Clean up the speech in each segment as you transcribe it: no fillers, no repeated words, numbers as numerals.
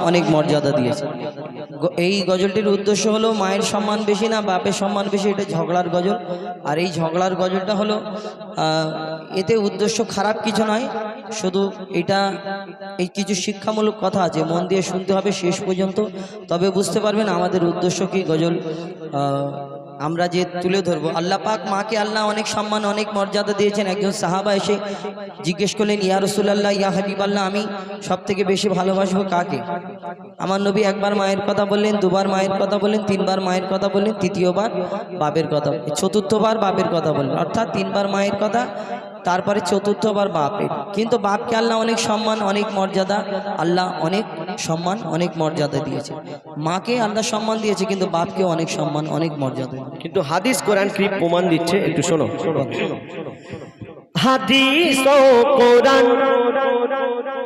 অনেক মর্যাদা দিয়েছে। এই গজলটির উদ্দেশ্য হলো মায়ের সম্মান বেশি না বাপের সম্মান বেশি, এটা ঝগড়ার গজল। আর এই ঝগড়ার গজলটা হলো এতে উদ্দেশ্য খারাপ কিছু নয়, শুধু এটা এই কিছু শিক্ষামূলক কথা আছে, মন দিয়ে শুনতে হবে শেষ পর্যন্ত, তবে বুঝতে পারবেন আমাদের উদ্দেশ্য কি গজল আমরা যে তুলে ধরবো। আল্লাহ পাক মাকে আল্লাহ অনেক সম্মান অনেক মর্যাদা দিয়েছেন। একজন সাহাবা এসে জিজ্ঞেস করলেন, ইয়া রাসূলুল্লাহ ইয়া হাবিবাল্লাহ, আমি সব থেকে বেশি ভালোবাসবো কাকে? আমার নবী একবার মায়ের কথা বললেন, দুবার মায়ের কথা বললেন, তিনবার মায়ের কথা বললেন, তৃতীয়বার বাপের কথা, চতুর্থবার বাপের কথা বললেন, অর্থাৎ তিনবার মায়ের কথা, তারপরে চতুর্থবার বাপের। কিন্তু বাপকে আল্লাহ অনেক সম্মান অনেক মর্যাদা, আল্লাহ অনেক সম্মান অনেক মর্যাদা দিয়েছে। মাকে আল্লাহ সম্মান দিয়েছে কিন্তু বাপকে অনেক সম্মান অনেক মর্যাদা। কিন্তু হাদিস কোরআন কি প্রমাণ দিচ্ছে, একটু শোনো। হাদিস ও কোরআন,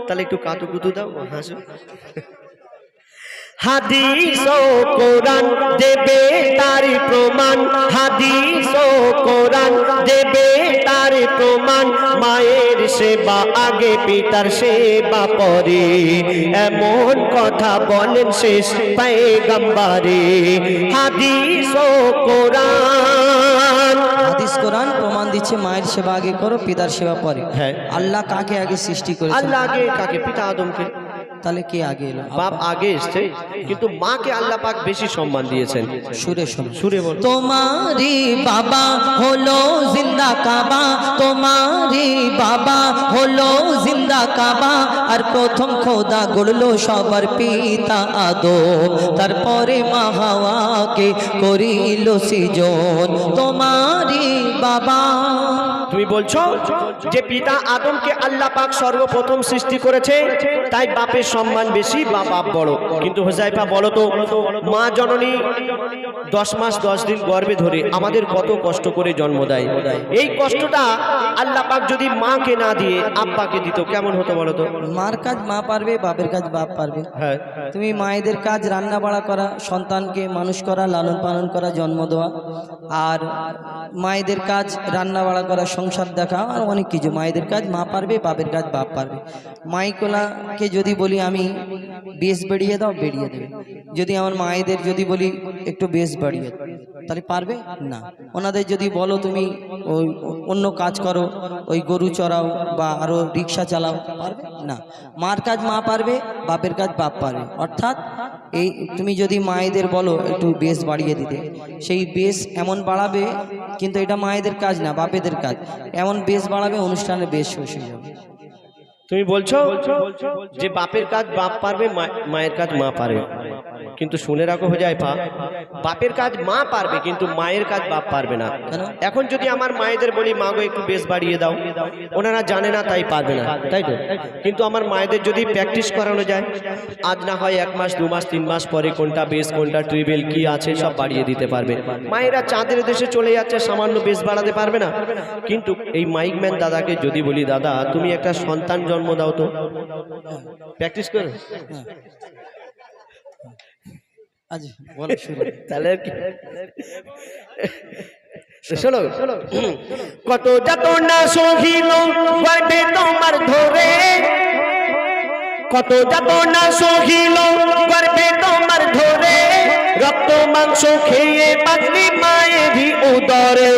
তাহলে একটু কাতুকুতু দাও, হাসো। হাদিস ও কোরআন দেবে তার প্রমাণ, হাদিস ও কোরআন দেবে তার প্রমাণ। মায়ের সেবা আগে পিতার সেবা পরে, এমন কথা বলেন শেষ পয়গম্বরে। হাদিস ও কোরআন, হাদিস কোরআন প্রমাণ দিচ্ছে মায়ের সেবা আগে করো পিতার সেবা পরে। হ্যাঁ, আল্লাহ কাকে আগে সৃষ্টি করেছেন? আল্লাহ আগে কাকে? পিতা আদমকে। তাহলে কে আগে এলো? বাপ আগে এসছে, কিন্তু মাকে আল্লাহ পাক বেশি সম্মান দিয়েছেন। সুরে শোনো, সুরে বল। তোমারি বাবা হলো জিন্দা কাবা, তোমারি বাবা হলো জিন্দা কাবা, আর প্রথম খোদা গড়লো সবার পিতা আদম, তারপরে মা হাওয়াকে করিল সৃজন। তোমারি বাবা, তুমি বলছো যে পিতা আদমকে আল্লাহ পাক সর্বপ্রথম সৃষ্টি করেছে, তাই বাপের সম্মান বেশি বা বাপ বড়। কিন্তু হুযায়ফা বলো তো, মা জননী 10 মাস 10 দিন গর্ভে ধরে আমাদের কত কষ্ট করে জন্ম দেয়, এই কষ্টটা আল্লাহ পাক যদি মাকে না দিয়ে আব্বাকে দিত কেমন হতো বলো তো? মার কাজ মা পারবে, বাপের কাজ বাপ পারবে। হ্যাঁ, তুমি মায়েদের কাজ রান্না বাড়া করা, সন্তানকে মানুষ করা, লালন পালন করা, জন্ম দেওয়া, আর মায়েদের কাজ রান্না বাড়া করা, সংসার দেখা, আর অনেক কিছু। মায়েদের কাজ মা পারবে, বাপের কাজ বাপ পারবে। মাইকোলাকে যদি বলি আমি বেশ বেরিয়ে দাও, বেরিয়ে দেবে। যদি আমার মায়েদের যদি বলি একটু বেশ বাড়িয়ে, তাহলে পারবে না। ওনাদের যদি বলো তুমি ওই অন্য কাজ করো, ওই গরু চড়াও বা আরো রিক্সা চালাও, পারবে না। মার কাজ মা পারবে, বাপের কাজ বাপ পারবে। অর্থাৎ এই তুমি যদি মায়েদের বলো একটু বেশ বাড়িয়ে দিতে, সেই বেশ এমন বাড়াবে, কিন্তু এটা মায়েদের কাজ না বাপেদের কাজ, এমন বেশ বাড়াবে অনুষ্ঠানে বেশ শেষ হয়ে যাবে। তুমি বলছো যে বাপের কাজ বাপ পারবে, মায়ের কাজ মা পারবে, কিন্তু শুনে রাখো হুযায়ফা, বাপের কাজ মা পারবে কিন্তু মায়ের কাজ বাপ পারবে না। এখন যদি আমার মায়েদের বলি মা গো একটু বেশ বাড়িয়ে দাও, ওনারা জানে না তাই পারবে না, তাই তো? কিন্তু আমার মায়েদের যদি প্র্যাকটিস করানো যায়, আজ না হয় 1 মাস 2 মাস 3 মাস পরে কোনটা বেশ কোনটা ট্রিবেল কি আছে সব বাড়িয়ে দিতে পারবে। মায়েরা চাঁদের দেশে চলে যাচ্ছে, সামান্য বেশ বাড়াতে পারবে না। কিন্তু এই মাইকম্যান দাদাকে যদি বলি দাদা তুমি একটা সন্তান জন্ম দাও তো, প্র্যাকটিস করো, তাহলে শোনো, কত যাতনা সহিল গর্ভে তোমার ধরে, কত যাতনা সহিল গর্ভে তোমার ধরে, রক্ত মাংস খেয়ে বাঁচলি মায়েরই উদরে,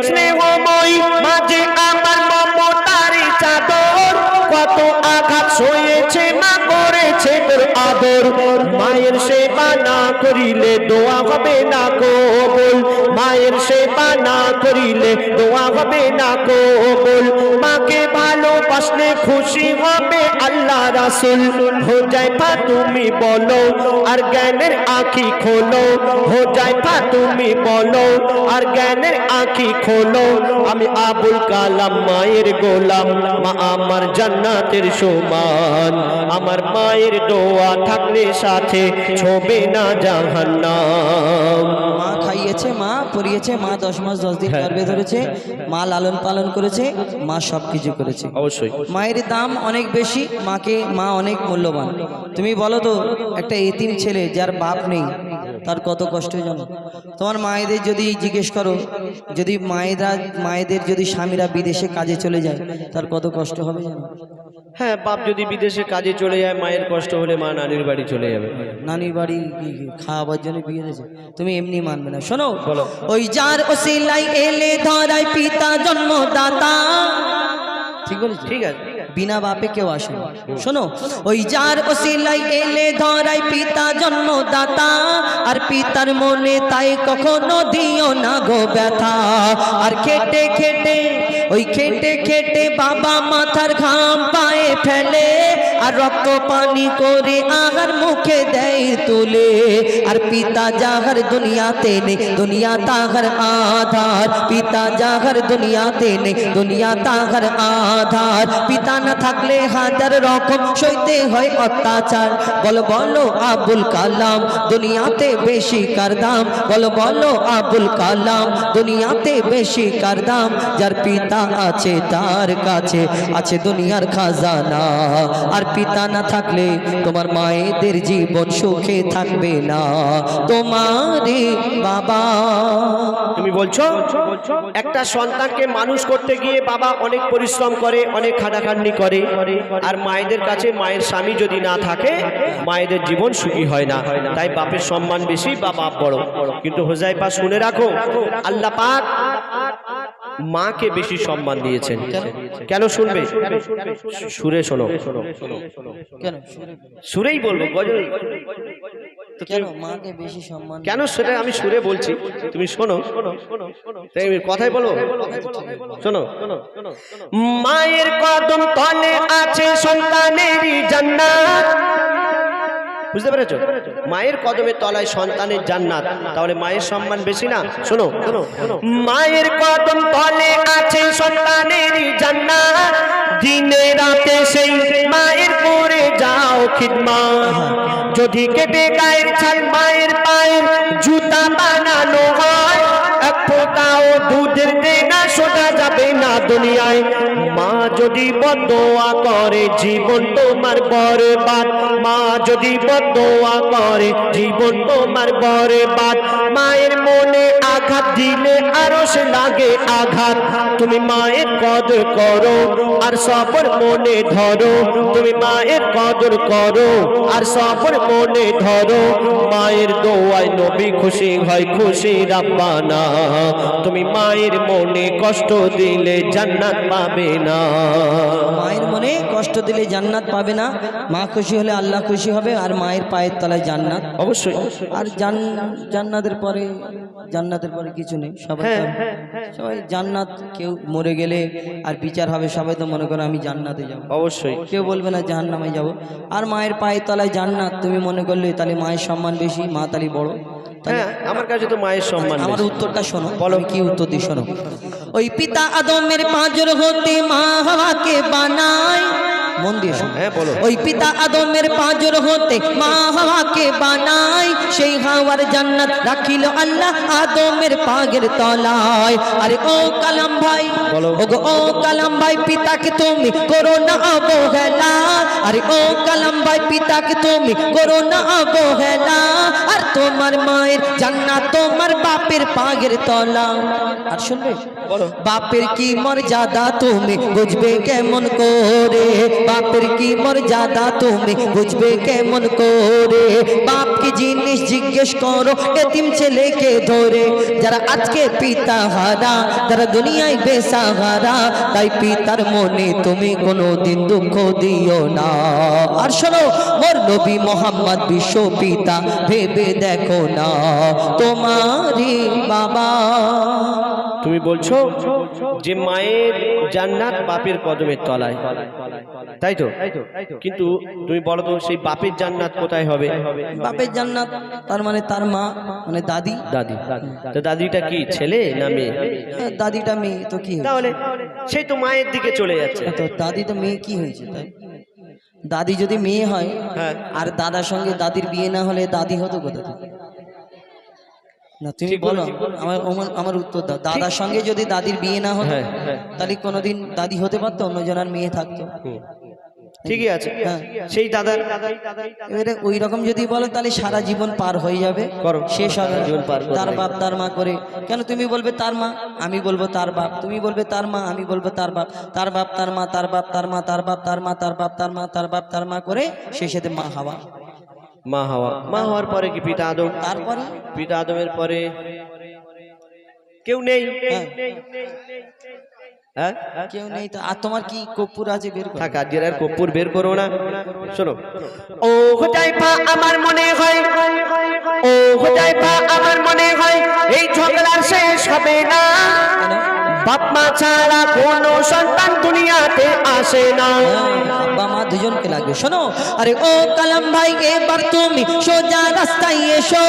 স্নেহময়ী মাঝে আমার মমতারি চাদর, কত আঘাত সয়েছে মা করেছে তোর আদর। মায়ের সেবা না করিলে দোয়া হবে না কবুল, মায়ের সেবা না করিলে দোয়া হবে না কবুল। মাকে ভালোবাসলে খুশি হবে আল্লাহ রাসূল। হুযায়ফা তুমি বলো আর জ্ঞানের আঁখি খোলো, হুযায়ফা তুমি বলো আর জ্ঞানের আঁখি খোলো। আমি আবুল কালাম মায়ের গোলাম, মা আমার জান্নাতের সমান, আমার মায়ের দোয়া থাকলে সাথে ছোবে না জাহান্নাম। মা খাইয়েছে, মা পরিয়েছে, মা 10 মাস 10 দিন গর্ভে ধরেছে, মা লালন পালন করেছে, মা সব কিছু করেছে। অবশ্যই মায়ের দাম অনেক বেশি, মাকে মা অনেক মূল্যবান। তুমি বলো তো একটা এতিম ছেলে যার বাপ নেই তার কত কষ্ট জানো? তোমার মায়েদের যদি জিজ্ঞেস করো, যদি মায়েদের যদি স্বামীরা বিদেশে কাজে চলে যায় তার কত কষ্ট হবে জানো? হ্যাঁ, বাপ যদি বিদেশে কাজে চলে যায়, মায়ের কষ্ট হলে মা নানির বাড়ি চলে যাবে। নানির বাড়ি খাওয়াবার জন্য বিয়ে দিয়েছে, তুমি এমনি মানবে না। শোনো, ওই যার ওসিলাই এলে ধরায় পিতা জন্মদাতা, ঠিক বলেছি? ঠিক আছে, বিনা বাপে কেউ আসে না। শোনো, ওই যার ওসিলাই এলে ধরায় পিতা জন্মদাতা, আর পিতার মনে তাই কখনো দিও না গো ব্যথা। আর খেটে খেটে ওই খেটে খেটে বাবা মাথার ঘাম পায়ে ফেলে, আর রক্ত পানি করে আহার মুখে দেয় তুলে। আর পিতা যাহার দুনিয়াতে নেই, দুনিয়া তাহার আধার। পিতা যাহার দুনিয়াতে নেই, দুনিয়া তাহার আধার। পিতা না থাকলে হাজার রকম সইতে হয় অত্যাচার। বলো বলো আবুল কালাম, দুনিয়াতে বেশি কার দাম? বলো বলো আবুল কালাম, দুনিয়াতে বেশি কার দাম? যার পিতা আছে তার কাছে আছে দুনিয়ার খাজানা। আর পিতা না থাকলে তোমার মায়েদের জীবন সুখে থাকবে না। তোমারে বাবা, তুমি বলছো একটা সন্তানকে মানুষ করতে গিয়ে বাবা অনেক পরিশ্রম করে, অনেক খাটাখাটনি করে, আর মায়েদের কাছে মায়ের স্বামী যদি না থাকে মায়েদের জীবন সুখী হয় না। তাই বাপের সম্মান বেশি বা বাপ বড়। কিন্তু হোজাইফা শুনে রাখো, আল্লাহ পাক মাকে বেশি সম্মান দিয়েছেন। কেন শুনবে? সুরে শোনো, কেন সুরেই বলবো, গজল কেন মাকে বেশি সম্মান? কেন সেটা আমি সুরে বলছি, তুমি শোনো। তাই আমি কথাই বলবো, শোনো। মায়ের কদম তলে আছে সন্তানেরই জান্নাত। বুঝতে পেরেছো? মায়ের কদমের তলায় সন্তানের জান্নাত, তাহলে মায়ের সম্মান বেশি না? শোনো, মায়ের কদম তলে আছে সন্তানেরই জান্নাত। দিনে রাতে সেই মায়ের করে যাও খিদমত। যদি কেটে গায়ের ছাল মায়ের পায়ের জুতা বানানো হয়, এক ফোঁটাও দুধের দেনা শোনা যাবে না দুনিয়ায়। মা যদি বদদোয়া করে জীবন তোমার বরবাদ। মা যদি বদদোয়া করে জীবন তোমার বরবাদ। মায়ের মনে আঘাত দিলে আরো সে লাগে আঘাত। তুমি মায়ের কদর করো আর সবর মনে ধরো। তুমি মায়ের কদর করো আর সবর মনে ধরো। মায়ের দোয়ায় নবী খুশি হয়, খুশি রাব্বানা। তুমি মায়ের মনে কষ্ট দিলে জান্নাত পাবে না। মায়ের মনে কষ্ট দিলে জান্নাত পাবে না। মা খুশি হলে আল্লাহ খুশি হবে, আর মায়ের পায়ের তলায় জান্নাত অবশ্যই। আর জান্নাতের পরে কিছু নেই। সবাই জান্নাত, কেউ মরে গেলে আর বিচার হবে, সবাই তো মনে করো আমি জান্নাতে যাব, অবশ্যই কেউ বলবে না জাহান্নামে যাব। আর মায়ের পায়ের তলায় জান্নাত তুমি মনে করলে তাহলে মায়ের সম্মান বেশি, মা তালি বড়। হ্যাঁ, আমার কাছে তো মায়ের সম্মান। আমার উত্তরটা শোনো, বলো কি উত্তর দিই শোনো। ওই পিতা আদমের পাঁজর হতে মা হাওয়াকে বানায়। মন দিয়ে শোনো। হ্যাঁ, বলো। ওই পিতা আদমের পাঁজর হতে মা হাওয়াকে বানায়। সেই হাওয়ার জান্নাত রাখিল আল্লাহ আদমের পাগের তলায়। আরে ও কালাম ভাই, ও কালাম ভাই, পিতাকে তুমি করো না অবহেলা। আরে ও কালাম ভাই, পিতাকে তুমি করো না অবহেলা। আর তোমার মায়ের জান্নাত তোমার বাপের পাগের তলা। আর শুনবে, বাপের কি মর্যাদা তুমি বুঝবে কেমন করে? বাপের কি মর্যাদা তুমি বুঝবে কেমন করে? বাপ কি জিনিস জিজ্ঞেস করো এতিম ছেলেকে ধরে। যারা আজকে পিতা হারা, যারা দুনিয়ায় বেসাহারা, তাই পিতার মনে তুমি কোনোদিন দুঃখ দিও না। আর শোনো, মোর নবী মোহাম্মদ বিশ্ব পিতা, ভেবে দেখো না তোমারই বাবা। তুমি বলছো যে মায়ের জান্নাত বাপের কদমের তলায়, তাই তো? কিন্তু তুমি বলো তো সেই বাপের জান্নাত কোথায় হবে? বাপের জান্নাত তার মানে তার মা, মানে দাদি। তো দাদিটা কি ছেলে না মেয়ে? দাদিটা মেয়ে, তো কি তাহলে সেই তো মায়ের দিকে চলে যাচ্ছে। তো দাদি তো মেয়ে, কি হয়েছে তাই? দাদি যদি মেয়ে হয়, হ্যাঁ, আর দাদার সঙ্গে দাদির বিয়ে না হলে দাদি হতো কোথা থেকে? না তুমি বলো, আমার উত্তর দাও। দাদার সঙ্গে যদি দাদির বিয়ে না হতো, তাহলে কোনোদিন দাদি হতে পারতো? অন্যজনের মেয়ে থাকতো। ঠিকই আছে সেই দাদা এবারে ওই রকম যদি বলো তাহলে সারা জীবন পার হয়ে যাবে, করো। শেষ হবে না। জীবন পার করে তার বাপ তার মা করে, কেন তুমি বলবে তার মা, আমি বলবো তার বাপ, তুমি বলবে তার মা, আমি বলবো তার বাপ, তার বাপ তার মা, তার বাপ তার মা, তার বাপ তার মা, তার বাপ তার মা, তার বাপ তার মা করে শেষেতে মা হাওয়া। মা হাওয়া, মা হওয়ার পরে কি পিতা আদম, তারপরে পিতা আদমের পরে কেউ নেই। হ্যাঁ কেউ নেই তো। আর তোমার কি কর্পূর আছে বের করো। থাক আজকের আর কর্পূর বের করো না। শোনো, ও হুজাইফা আমার মনে হয়, ও হুজাইফা আমার মনে হয় এই ঝগড়া শেষ হবে না। কেন? বাপ মা ছাড়া কোনো সন্তান দুনিয়াতে আসে না। বাবা মা দুজনকে লাগবে। শোনো, আরে ও কালাম ভাই এবার তুমি সোজা রাস্তায় এসো,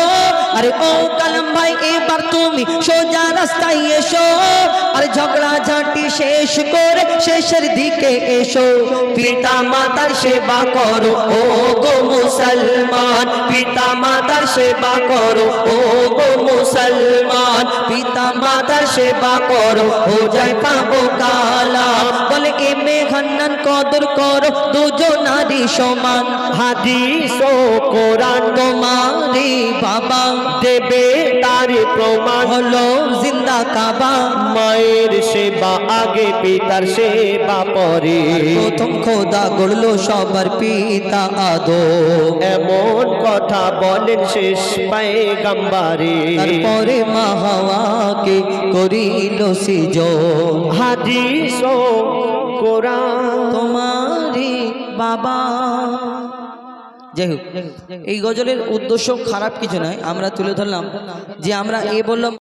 আরে ও কালাম ভাই এবার তুমি সোজা রাস্তায় এসো, আরে ঝগড়া ঝাঁটি শেষ করে শেষের দিকে এসো। পিতা মাতার সেবা করো ও গো মুসলমান, পিতা মাতার সেবা করো ও গো মুসলমান, পিতা মাতার সেবা করো हो जाए पाबो काला। বলে এ মেঘান্নান কদর করো দুজনারি সমান, হাদিস ও কোরআন তোমারি বাবা দেবে তার প্রমাণ। হলো জিন্দা কাবা। মায়ের সেবা আগে পিতার সেবা পরে, প্রথম খোদা গড়লো সবার পিতা আদম, এমন কথা বলেন শেষ পয়গম্বরে। তারপরে মা হাওয়াকে করিল সৃজন, হাদিস ও কোরআন তোমারি বাবা। যাই হোক, এই গজলের উদ্দেশ্য খারাপ কিছু নয়, আমরা তুলে ধরলাম যে আমরা বললাম